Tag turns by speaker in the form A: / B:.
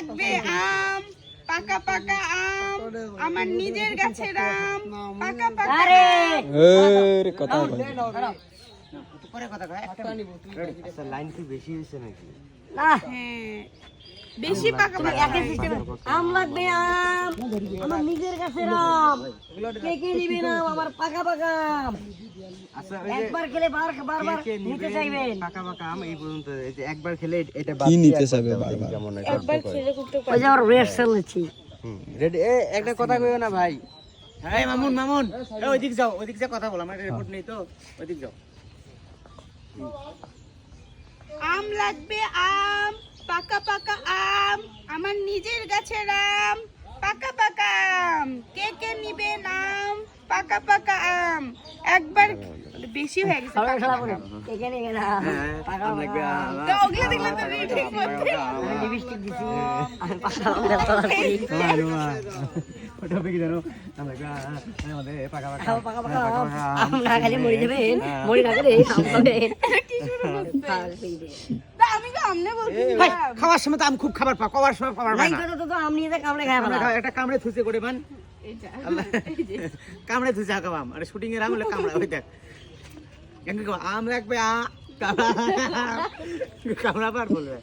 A: লাগবে আম, পাকা পাকা আম, আমার নিজের গাছের আম, পাকা পাকা
B: আরে
C: রে কথা
D: পরে কথা কয় আচ্ছা লাইন কি বেশি হইছে নাকি
B: না
A: হ্যাঁ বেশি পাকা পাকা
B: একের সিস্টেমে আম লাগবে আম আমার নিজের গাছের আম কে কে নিবে না আমার পাকা পাকা আম
D: আচ্ছা ওই যে
B: একবার খেলে বারবার
D: কে
B: নিতে
D: নিবে
B: চাইবেন
D: পাকা পাকা আম এই পর্যন্ত এই যে একবার খেলে এটা
C: কি নিতে চাইবে বারবার?
D: কেমন
A: একবার খেলে করতে
B: ওই যে আমার রেড চলেছি
D: রেডি একটা কথা কইও না ভাই এই মামুন মামুন এই ওইদিক যাও কথা বল আমার রিপোর্ট নেই তো ওইদিক যাও
A: আম লাগবে আম, পাকা পাকা আম, আমার নিজের গাছের আম, পাকা পাকা আম, কে কে নিবে আম, পাকা পাকা আম, একবার বেশি হয়ে গেছে
B: সবাই
A: পাকা
B: খেলা
A: পাকা
B: বলে
A: আম।
B: কে কে নিবে না পাকা
D: আম লাগবে
B: পাকা
D: আম।
A: তো ওগুলো দেখলাম তো রেডি করতে
B: আমি লিপস্টিক দিছি আমি পাকা আম ব্যবসা করি
D: ওটা কি জানো আম লাগবে আমাদের পাকা পাকা
B: খাও পাকা পাকা আম না খালি মরে যাবেন মরে না গেলে আম খাবেন
A: কি শুরু করছে
B: পাগল হয়ে যাবে।
A: তা আমি তো আমনে বলছি
D: ভাই খাওয়ার সময় তো আম খুব খাবার পাও খাওয়ার সময় খাবার পাই
B: নাই
D: না
B: কথা তো আম নিয়ে যা কামড়ে খায়
D: আমরা
B: ফেলা
D: খাও, একটা কামড়ে থুসে করে বান
A: এটা
D: আল্লাহ কামড়ে থুসে হাকাম আম আরে শুটিং এর আম হলে কামড়া ওই দেখ আম লাগবে কামড়া পার বলবে